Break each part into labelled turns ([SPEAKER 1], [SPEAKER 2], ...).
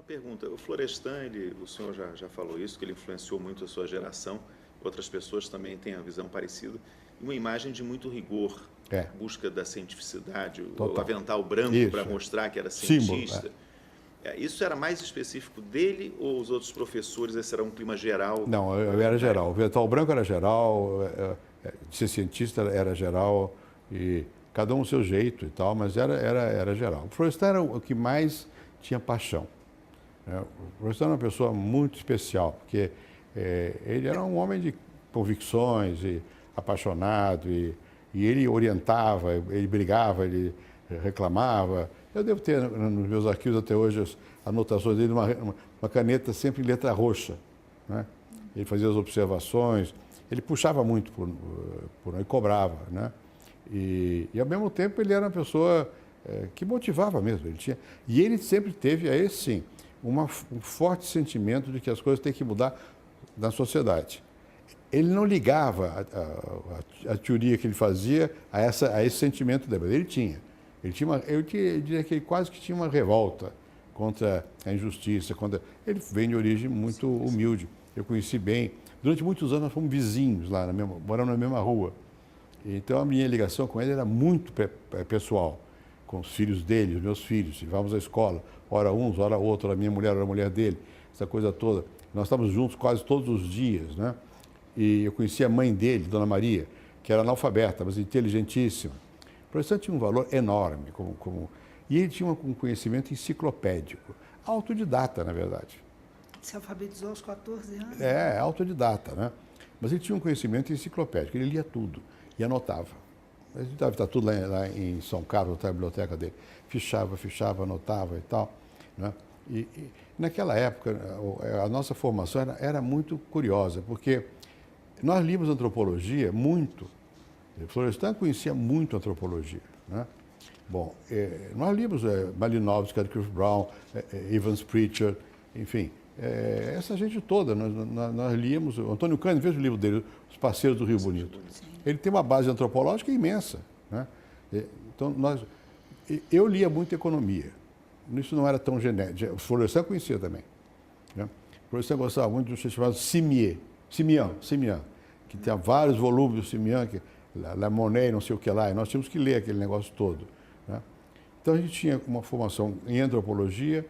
[SPEAKER 1] pergunta. O Florestan, o senhor já falou isso, que ele influenciou muito a sua geração. Outras pessoas também têm a visão parecida. E uma imagem de muito rigor, busca da cientificidade, o avental branco para mostrar que era cientista.
[SPEAKER 2] Símbolo,
[SPEAKER 1] Isso era mais específico dele ou os outros professores? Esse era um clima geral?
[SPEAKER 2] Não, eu era geral. O avental branco era geral, de ser cientista era geral, e cada um o seu jeito e tal, mas era geral. O Florestan era o que mais tinha paixão. O Florestan era uma pessoa muito especial, porque ele era um homem de convicções, e apaixonado, e ele orientava, ele brigava, ele reclamava. Eu devo ter nos meus arquivos até hoje as anotações dele, uma caneta sempre em letra roxa, né? Ele fazia as observações, ele puxava muito e cobrava, né? E ao mesmo tempo ele era uma pessoa que motivava mesmo. E ele sempre teve, aí sim, um forte sentimento de que as coisas têm que mudar na sociedade. Ele não ligava a teoria que ele fazia a esse sentimento dele. Ele tinha. Eu diria que ele quase que tinha uma revolta contra a injustiça. Ele vem de origem muito humilde. Eu conheci bem. Durante muitos anos nós fomos vizinhos lá, moramos na mesma rua. Então a minha ligação com ele era muito pessoal, com os filhos dele, os meus filhos. Íamos à escola, ora uns, ora outro, a minha mulher, ora a mulher dele, essa coisa toda. Nós estávamos juntos quase todos os dias, né? E eu conheci a mãe dele, Dona Maria, que era analfabeta, mas inteligentíssima. O Florestan tinha um valor enorme, e ele tinha um conhecimento enciclopédico, autodidata, na verdade.
[SPEAKER 3] Se alfabetizou aos 14 anos?
[SPEAKER 2] Autodidata, né? Mas ele tinha um conhecimento enciclopédico, ele lia tudo e anotava. Ele deve estar tudo lá em São Carlos, na biblioteca dele. Fichava, anotava e tal, né? E naquela época, a nossa formação era muito curiosa, porque nós líamos antropologia muito. O Florestan conhecia muito antropologia, né? Bom, nós líamos Malinowski, Cliff Brown, Evans Pritchard, enfim, essa gente toda. Nós líamos. O Antônio Cândido fez o livro dele, Os Parceiros do Rio Bonito. Ele tem uma base antropológica imensa, né? Então, eu lia muito economia. Isso não era tão genérico. O Florestan conhecia também, né? O Florestan gostava muito de um chamado Simian, que tinha vários volumes do Simian, La Monnaie, não sei o que lá, e nós tínhamos que ler aquele negócio todo, né? Então a gente tinha uma formação em antropologia,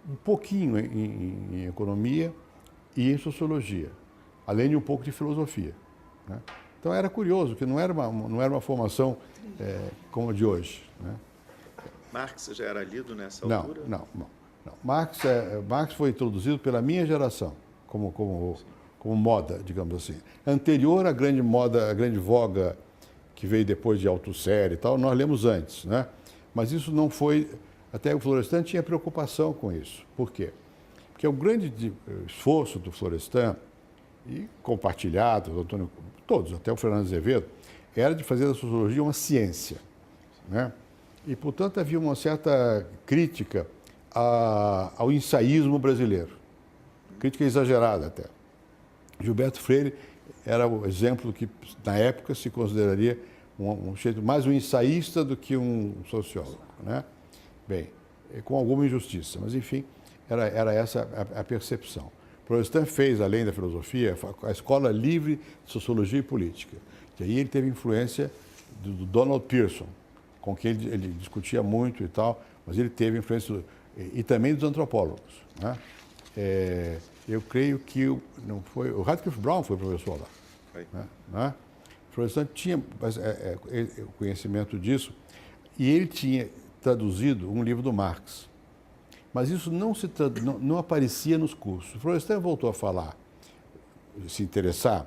[SPEAKER 2] um pouquinho em economia e em sociologia, além de um pouco de filosofia, né? Então era curioso, que não era uma formação como a de hoje, né?
[SPEAKER 1] Marx já era lido nessa altura?
[SPEAKER 2] Não. Marx foi introduzido pela minha geração, como moda, digamos assim. Anterior à grande moda, à grande voga que veio depois de Althusser e tal, nós lemos antes, né? Mas isso não foi... Até o Florestan tinha preocupação com isso. Por quê? Porque o grande esforço do Florestan, e compartilhado, todos, até o Fernando Azevedo, era de fazer da sociologia uma ciência, né? E, portanto, havia uma certa crítica ao ensaísmo brasileiro. Crítica exagerada até. Gilberto Freire era o exemplo que, na época, se consideraria mais um ensaísta do que um sociólogo, né? Bem, com alguma injustiça, mas, enfim, era essa a percepção. O Florestan fez, além da filosofia, a Escola Livre de Sociologia e Política, que aí ele teve influência do Donald Pearson, com quem ele discutia muito e tal, mas ele teve influência, e também dos antropólogos, né? Eu creio que o Radcliffe Brown foi professor lá, né? O Florestan tinha o conhecimento disso, e ele tinha traduzido um livro do Marx, mas isso não aparecia nos cursos. O Florestan voltou a falar, se interessar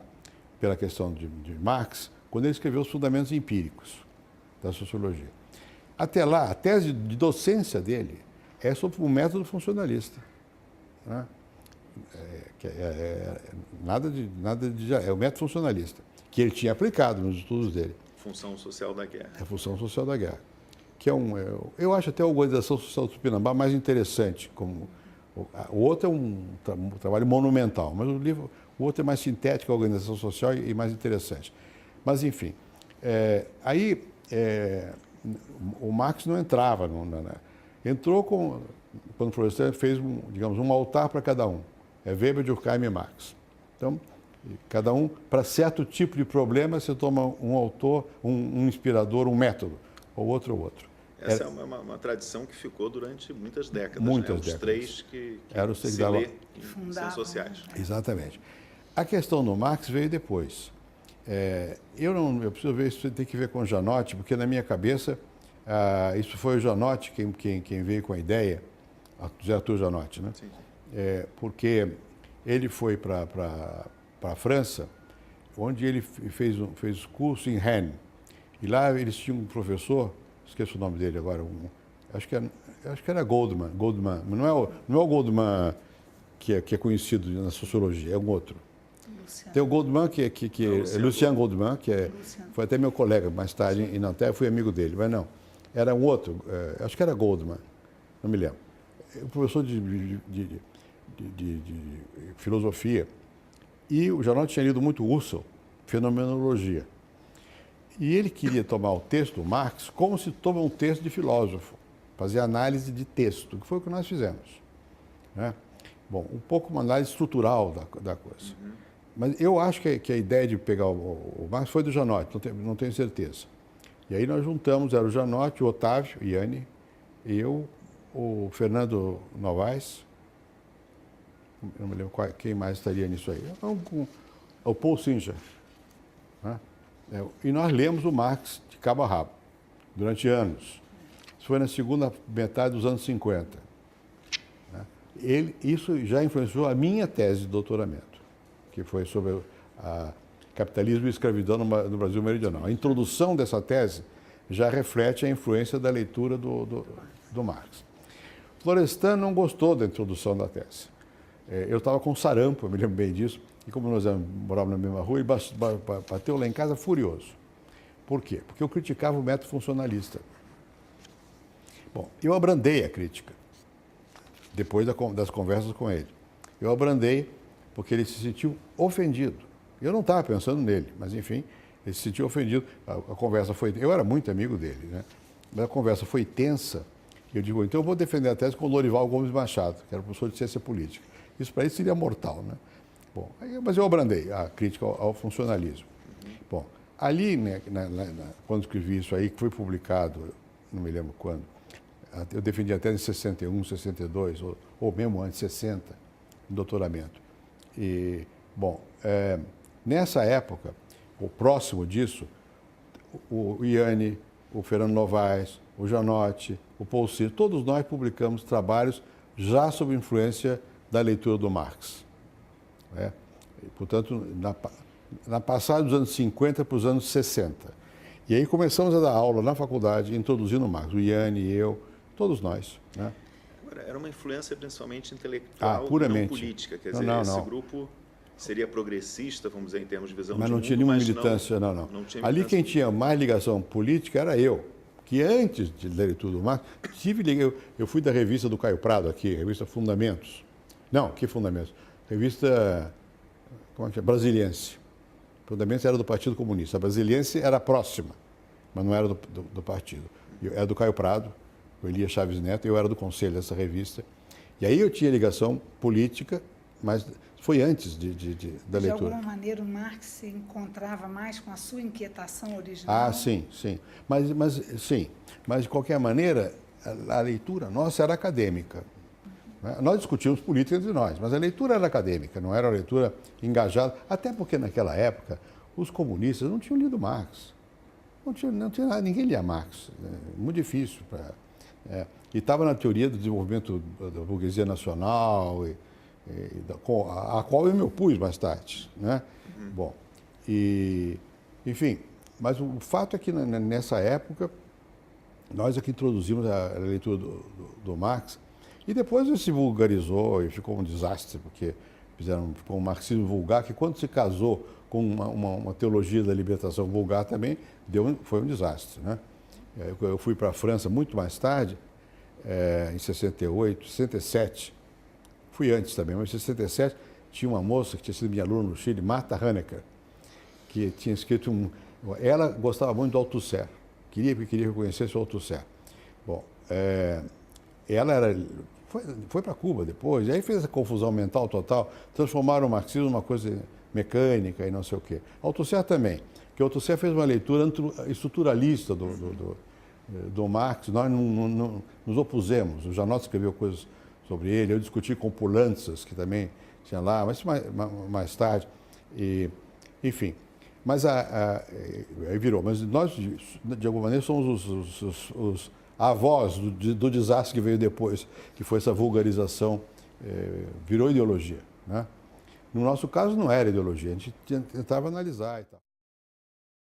[SPEAKER 2] pela questão de Marx, quando ele escreveu Os Fundamentos Empíricos da Sociologia. Até lá, a tese de docência dele é sobre o método funcionalista, né? É o método funcionalista, que ele tinha aplicado nos estudos dele.
[SPEAKER 1] Função social da guerra.
[SPEAKER 2] A função social da guerra. Que eu acho até a Organização Social do Tupinambá mais interessante. O outro é um trabalho monumental, mas o outro é mais sintético, a organização social, e mais interessante. Mas, enfim, o Marx não entrava. Entrou quando o Florestan fez, digamos, um altar para cada um. É Weber, Durkheim e Marx. Então, cada um, para certo tipo de problema, você toma um autor, um inspirador, um método, ou outro.
[SPEAKER 1] Essa é uma tradição que ficou durante muitas décadas.
[SPEAKER 2] Muitas
[SPEAKER 1] décadas. Os três que
[SPEAKER 2] se
[SPEAKER 1] lê em ciências sociais.
[SPEAKER 2] Exatamente. A questão do Marx veio depois. Eu preciso ver, isso tem que ver com o Janotti, porque na minha cabeça, isso foi o Janotti quem veio com a ideia, José Arthur Janotti, né?
[SPEAKER 1] Sim.
[SPEAKER 2] Porque ele foi para a França, onde ele fez curso em Rennes. E lá eles tinham um professor, esqueço o nome dele agora, acho que era Goldman, mas não é o Goldman que é conhecido na sociologia, é um outro. Tem o Goldman, Lucien Goldman, foi até meu colega mais tarde em Nanterre, fui amigo dele, mas não, era um outro, acho que era Goldman, não me lembro. O professor de filosofia. E o Janotti tinha lido muito Husserl, Fenomenologia. E ele queria tomar o texto do Marx como se toma um texto de filósofo, fazer análise de texto, que foi o que nós fizemos. Né? Bom, um pouco uma análise estrutural da coisa.
[SPEAKER 1] Uhum.
[SPEAKER 2] Mas eu acho que a ideia de pegar o Marx foi do Janotti, não tenho certeza. E aí nós juntamos, era o Janotti, o Otávio, o Iane, e eu, o Fernando Novaes, não me lembro quem mais estaria nisso aí, o Paul Singer. Né? E nós lemos o Marx de cabo a rabo, durante anos. Isso foi na segunda metade dos anos 50. Né? Isso já influenciou a minha tese de doutoramento, que foi sobre capitalismo e escravidão no Brasil meridional. A introdução dessa tese já reflete a influência da leitura do Marx. Florestan não gostou da introdução da tese. Eu estava com sarampo, eu me lembro bem disso, e como nós morávamos na mesma rua, ele bateu lá em casa furioso. Por quê? Porque eu criticava o método funcionalista. Bom, eu abrandei a crítica, depois das conversas com ele. Eu abrandei porque ele se sentiu ofendido. Eu não estava pensando nele, mas enfim, ele se sentiu ofendido. A conversa foi... Eu era muito amigo dele, né? Mas a conversa foi tensa. Eu digo, então eu vou defender a tese com o Lorival Gomes Machado, que era professor de ciência política. Isso para ele seria mortal, né? Bom, mas eu abrandei a crítica ao funcionalismo. Bom, ali, né, quando escrevi isso aí, que foi publicado, não me lembro quando, eu defendi até em 61, 62, ou mesmo antes, 60, no doutoramento. E, bom, nessa época, o próximo disso, o Iane, o Fernando Novaes, o Janotti, o Paul Singer, todos nós publicamos trabalhos já sob influência da leitura do Marx. E, portanto, na passagem dos anos 50 para os anos 60. E aí começamos a dar aula na faculdade, introduzindo o Marx, o Iane, eu, todos nós. Né?
[SPEAKER 1] Agora, era uma influência principalmente intelectual,
[SPEAKER 2] puramente.
[SPEAKER 1] não política. Quer dizer, esse grupo seria progressista, vamos dizer, em termos de visão de mundo.
[SPEAKER 2] Mas não tinha nenhuma militância, não. Ali quem tinha mais ligação política era eu, que antes de ler tudo do Marx, eu fui da revista do Caio Prado aqui, revista Fundamentos. Não, que Fundamentos? Revista, como é que é? Brasiliense. Fundamentos era do Partido Comunista. A Brasiliense era próxima, mas não era do partido. Era do Caio Prado, o Elias Chaves Neto, eu era do conselho dessa revista. E aí eu tinha ligação política, mas foi antes da leitura.
[SPEAKER 3] De alguma maneira o Marx se encontrava mais com a sua inquietação original?
[SPEAKER 2] Sim. Mas de qualquer maneira, a leitura nossa era acadêmica. Nós discutíamos política entre nós, mas a leitura era acadêmica, não era uma leitura engajada, até porque naquela época os comunistas não tinham lido Marx. Não tinha nada, ninguém lia Marx. Muito difícil. E estava na teoria do desenvolvimento da burguesia nacional, a qual eu me opus mais tarde. Né? Bom, enfim, mas o fato é que nessa época nós aqui introduzimos a leitura do Marx. E depois ele se vulgarizou e ficou um desastre, porque ficou um marxismo vulgar, que quando se casou com uma teologia da libertação vulgar também, foi um desastre. Né? Eu fui para a França muito mais tarde, em 68, 67, fui antes também, mas em 67 tinha uma moça que tinha sido minha aluna no Chile, Marta Hanecker, que tinha escrito Ela gostava muito do Althusser, queria que conhecesse o Althusser. Bom, ela foi para Cuba depois, e aí fez a confusão mental total, transformaram o marxismo numa coisa mecânica e não sei o quê. Althusser também, que Althusser fez uma leitura estruturalista do Marx, nós não nos opusemos, o Janot escreveu coisas sobre ele, eu discuti com Poulantzas, que também tinha lá, mas mais tarde, enfim. Mas aí virou. Mas nós, de alguma maneira, somos os avós do desastre que veio depois, que foi essa vulgarização, virou ideologia, né? No nosso caso, não era ideologia, a gente tentava analisar e tal.